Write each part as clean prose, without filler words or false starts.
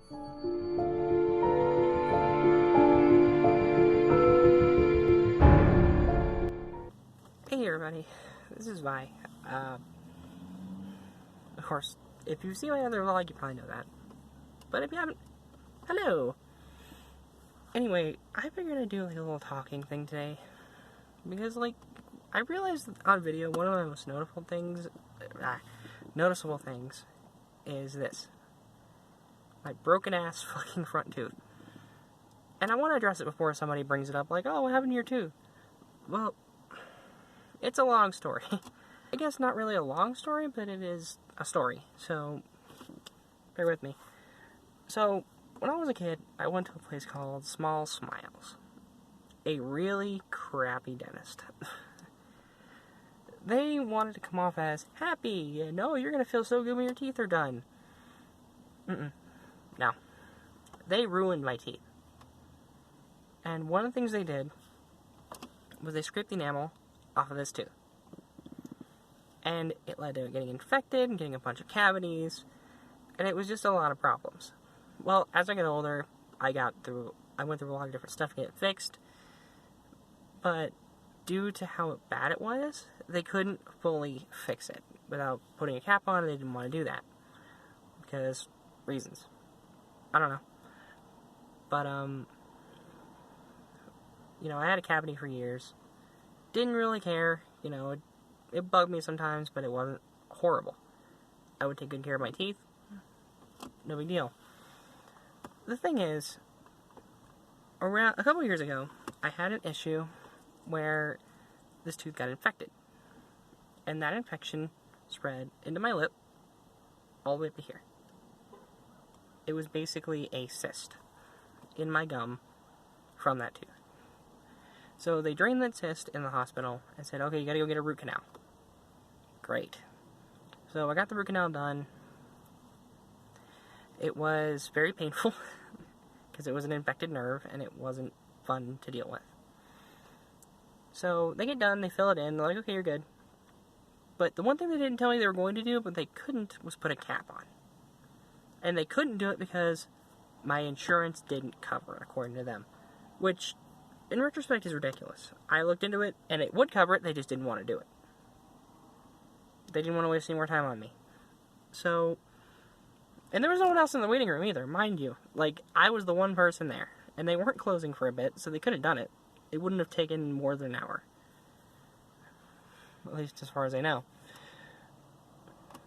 Hey everybody, this is Vi. Of course, if you've seen my other vlog, you probably know that. But if you haven't, hello! Anyway, I figured I'd do like a little talking thing today. Because, I realized on video, one of my most noticeable things is this. My broken ass fucking front tooth. And I want to address it before somebody brings it up, like, oh, what happened to your tooth? Well, it's a long story. I guess not really a long story, but it is a story. So, bear with me. So, when I was a kid, I went to a place called Small Smiles. A really crappy dentist. They wanted to come off as happy, and no, you're going to feel so good when your teeth are done. No. They ruined my teeth. And one of the things they did was they scraped the enamel off of this tooth. And it led to it getting infected and getting a bunch of cavities. And it was just a lot of problems. Well, as I got older, I went through a lot of different stuff to get it fixed. But due to how bad it was, they couldn't fully fix it without putting a cap on it. They didn't want to do that. Because reasons. I don't know. But, I had a cavity for years. Didn't really care, it bugged me sometimes, but it wasn't horrible. I would take good care of my teeth. No big deal. The thing is, around a couple years ago, I had an issue where this tooth got infected. And that infection spread into my lip, all the way up to here. It was basically a cyst in my gum from that tooth. So they drained that cyst in the hospital and said, okay, you gotta go get a root canal. Great. So I got the root canal done. It was very painful because it was an infected nerve and it wasn't fun to deal with. So they get done, they fill it in, they're like, okay, you're good. But the one thing they didn't tell me they were going to do, but they couldn't, was put a cap on. And they couldn't do it because my insurance didn't cover it, according to them. Which, in retrospect, is ridiculous. I looked into it, and it would cover it, they just didn't want to do it. They didn't want to waste any more time on me. So, and there was no one else in the waiting room either, mind you. I was the one person there. And they weren't closing for a bit, so they could have done it. It wouldn't have taken more than an hour. At least as far as I know.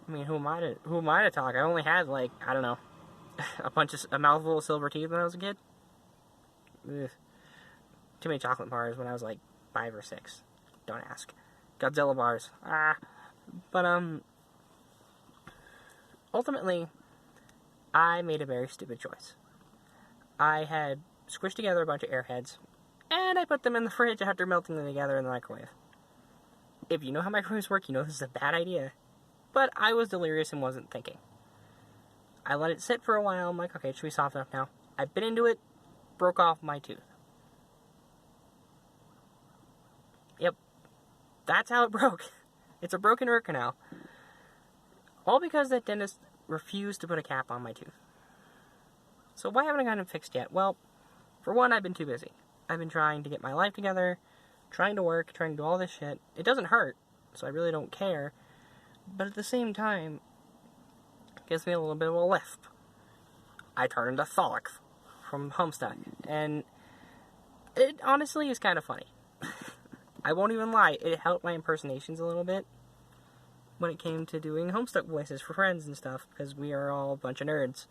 I mean, who am I to talk? I only had, I don't know, a mouthful of silver teeth when I was a kid. Ugh. Too many chocolate bars when I was 5 or 6. Don't ask. Godzilla bars. But, ultimately, I made a very stupid choice. I had squished together a bunch of Airheads, and I put them in the fridge after melting them together in the microwave. If you know how microwaves work, you know this is a bad idea. But I was delirious and wasn't thinking. I let it sit for a while. I'm like, okay, it should be soft enough now. I bit into it, broke off my tooth. Yep. That's how it broke. It's a broken root canal. All because that dentist refused to put a cap on my tooth. So why haven't I gotten it fixed yet? Well, for one, I've been too busy. I've been trying to get my life together, trying to work, trying to do all this shit. It doesn't hurt, so I really don't care. But at the same time, it gives me a little bit of a lisp. I turned into Tholic from Homestuck, and it honestly is kind of funny. I won't even lie, it helped my impersonations a little bit when it came to doing Homestuck voices for friends and stuff, because we are all a bunch of nerds,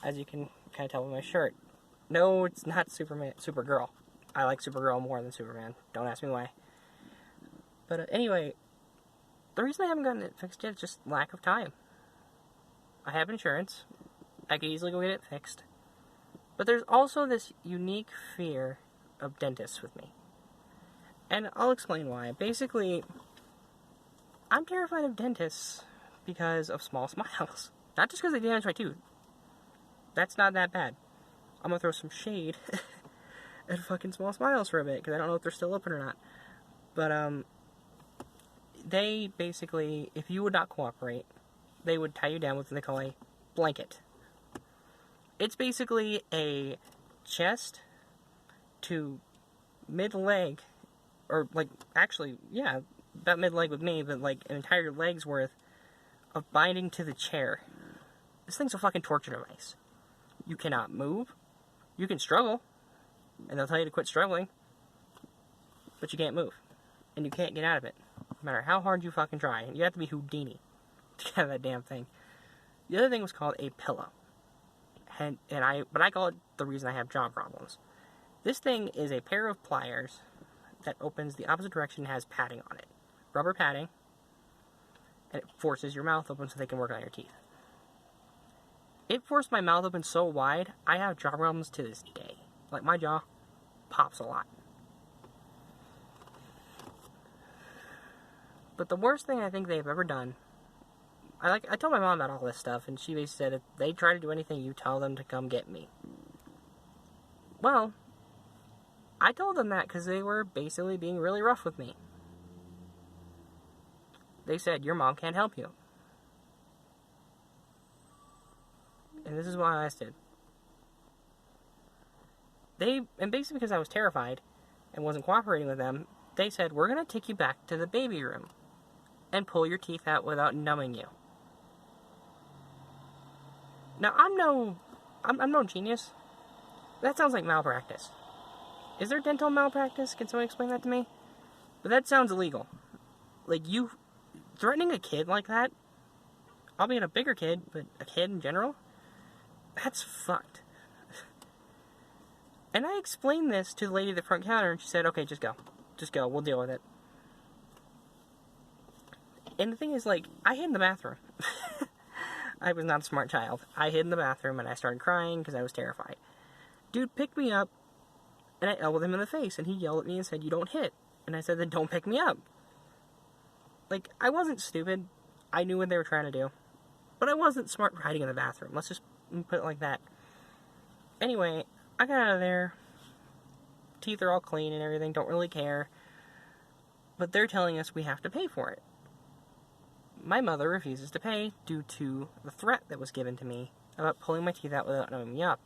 as you can kind of tell by my shirt. No, it's not Supergirl. I like Supergirl more than Superman. Don't ask me why. But anyway, the reason I haven't gotten it fixed yet is just lack of time. I have insurance. I could easily go get it fixed. But there's also this unique fear of dentists with me. And I'll explain why. Basically, I'm terrified of dentists because of Small Smiles. Not just because they damage my tooth. That's not that bad. I'm gonna throw some shade at fucking Small Smiles for a bit, because I don't know if they're still open or not. But, they basically, if you would not cooperate, they would tie you down with what they call a blanket. It's basically a chest to mid-leg, or like, actually, yeah, about mid-leg with me, but like an entire leg's worth of binding to the chair. This thing's a fucking torture device. You cannot move. You can struggle, and they'll tell you to quit struggling, but you can't move, and you can't get out of it, no matter how hard you fucking try. You have to be Houdini to get out of that damn thing. The other thing was called a pillow, but I call it the reason I have jaw problems. This thing is a pair of pliers that opens the opposite direction and has padding on it. Rubber padding, and it forces your mouth open so they can work on your teeth. It forced my mouth open so wide, I have jaw problems to this day. Like, my jaw pops a lot. But the worst thing I think they've ever done, I told my mom about all this stuff, and she basically said, if they try to do anything, you tell them to come get me. Well, I told them that because they were basically being really rough with me. They said, your mom can't help you. And this is why I stood. And basically because I was terrified and wasn't cooperating with them, they said, we're going to take you back to the baby room and pull your teeth out without numbing you. Now, I'm no genius. That sounds like malpractice. Is there dental malpractice? Can someone explain that to me? But that sounds illegal. Like, you threatening a kid like that, albeit a bigger kid, but a kid in general, that's fucked. And I explained this to the lady at the front counter, and she said, okay, just go. Just go. We'll deal with it. And the thing is, like, I hid in the bathroom. I was not a smart child. I hid in the bathroom, and I started crying because I was terrified. Dude picked me up, and I elbowed him in the face, and he yelled at me and said, you don't hit. And I said, then don't pick me up. Like, I wasn't stupid. I knew what they were trying to do. But I wasn't smart for hiding in the bathroom. Let's just put it like that. Anyway, I got out of there. Teeth are all clean and everything. Don't really care. But they're telling us we have to pay for it. My mother refuses to pay due to the threat that was given to me about pulling my teeth out without numbing me up.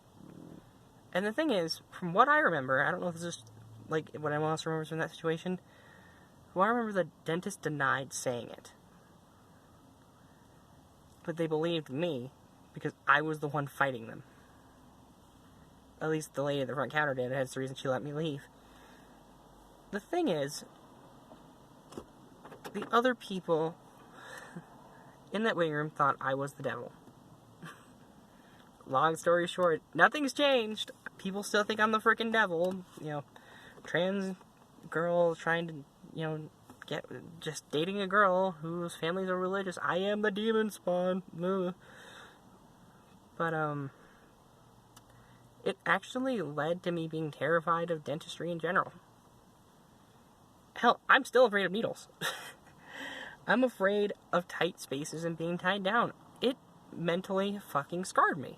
And the thing is, from what I remember, I don't know if this is like what anyone else remembers from that situation, well, I remember the dentist denied saying it. But they believed me because I was the one fighting them. At least the lady at the front counter did, and that's the reason she let me leave. The thing is, the other people in that waiting room thought I was the devil. Long story short, nothing's changed. People still think I'm the frickin' devil. You know, trans girl trying to, you know, just dating a girl whose families are religious. I am the demon spawn. But, it actually led to me being terrified of dentistry in general. Hell, I'm still afraid of needles. I'm afraid of tight spaces and being tied down. It mentally fucking scarred me.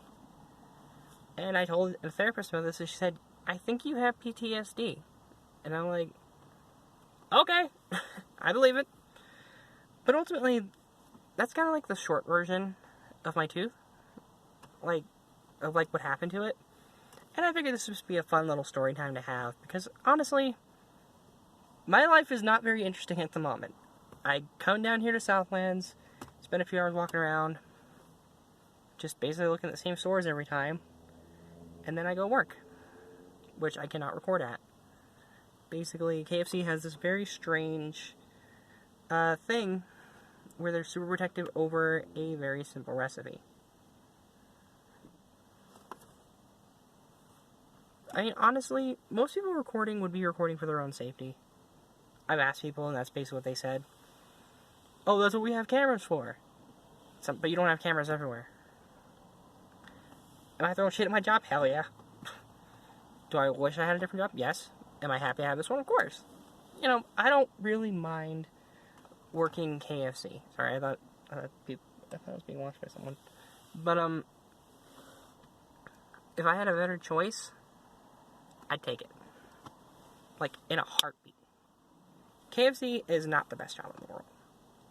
And I told a therapist about this, and she said, I think you have PTSD. And I'm like, okay, I believe it. But ultimately, that's kind of like the short version of my tooth. Like, of like what happened to it. And I figured this would just be a fun little story time to have, because honestly, my life is not very interesting at the moment. I come down here to Southlands, spend a few hours walking around, just basically looking at the same stores every time, and then I go work, which I cannot record at. Basically, KFC has this very strange thing where they're super protective over a very simple recipe. I mean, honestly, most people recording would be recording for their own safety. I've asked people, and that's basically what they said. Oh, that's what we have cameras for. But you don't have cameras everywhere. Am I throwing shit at my job? Hell yeah. Do I wish I had a different job? Yes. Am I happy I have this one? Of course. You know, I don't really mind working KFC. Sorry, I thought I was being watched by someone. But, if I had a better choice, I'd take it. Like, in a heartbeat. KFC is not the best job in the world.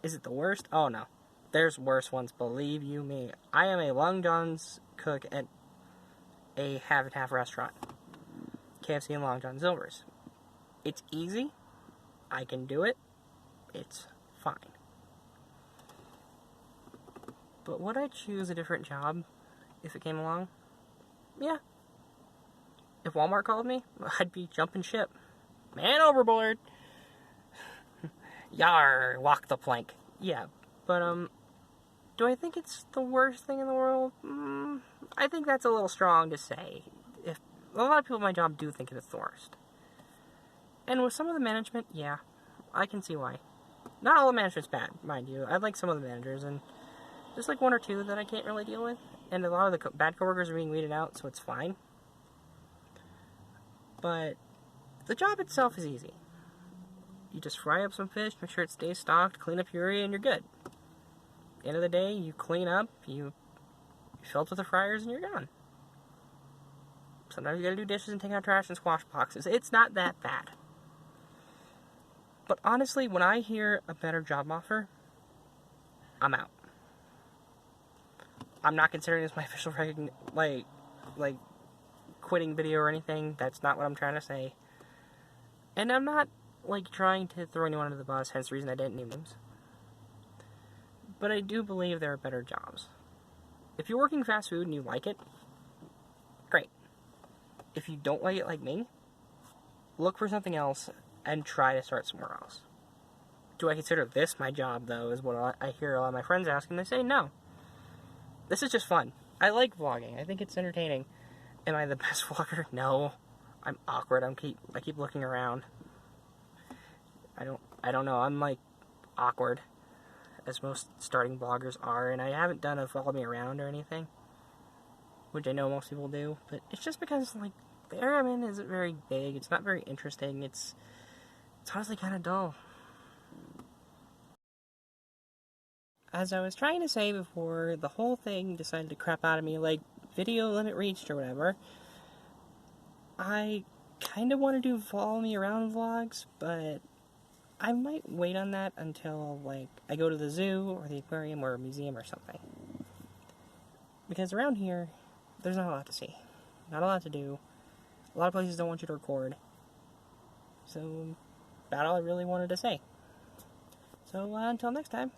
Is it the worst? Oh, no. There's worse ones, believe you me. I am a Long John's cook at a half and half restaurant, KFC and Long John Silver's. It's easy. I can do it. It's fine. But would I choose a different job if it came along? Yeah. If Walmart called me, I'd be jumping ship. Man overboard! Yar, walk the plank. Yeah, but, do I think it's the worst thing in the world? I think that's a little strong to say. If a lot of people at my job do think it's the worst. And with some of the management, yeah, I can see why. Not all the management's bad, mind you. I like some of the managers, and just like one or two that I can't really deal with. And a lot of the bad coworkers are being weeded out, so it's fine. But the job itself is easy. You just fry up some fish, make sure it stays stocked, clean up your area, and you're good. At the end of the day, you clean up, you fill up with the fryers, and you're done. Sometimes you gotta do dishes and take out trash and squash boxes. It's not that bad. But honestly, when I hear a better job offer, I'm out. I'm not considering this my official like quitting video or anything. That's not what I'm trying to say. And I'm not like trying to throw anyone under the bus, hence the reason I didn't name names. But I do believe there are better jobs. If you're working fast food and you like it, great. If you don't like it like me, look for something else and try to start somewhere else. Do I consider this my job, though, is what I hear a lot of my friends ask, and they say no. This is just fun. I like vlogging. I think it's entertaining. Am I the best vlogger? No. I'm awkward. I keep looking around. I don't know. I'm like awkward, as most starting vloggers are, and I haven't done a follow me around or anything, which I know most people do, but it's just because like the area I'm in isn't very big. It's not very interesting. It's honestly kind of dull. As I was trying to say before the whole thing decided to crap out of me, like video limit reached or whatever, I kind of want to do follow me around vlogs, but I might wait on that until, like, I go to the zoo or the aquarium or a museum or something. Because around here, there's not a lot to see. Not a lot to do. A lot of places don't want you to record. So, about all I really wanted to say. So, until next time.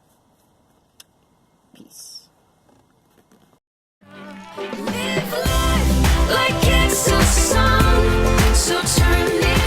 Peace. Live life like it's a song, so turn it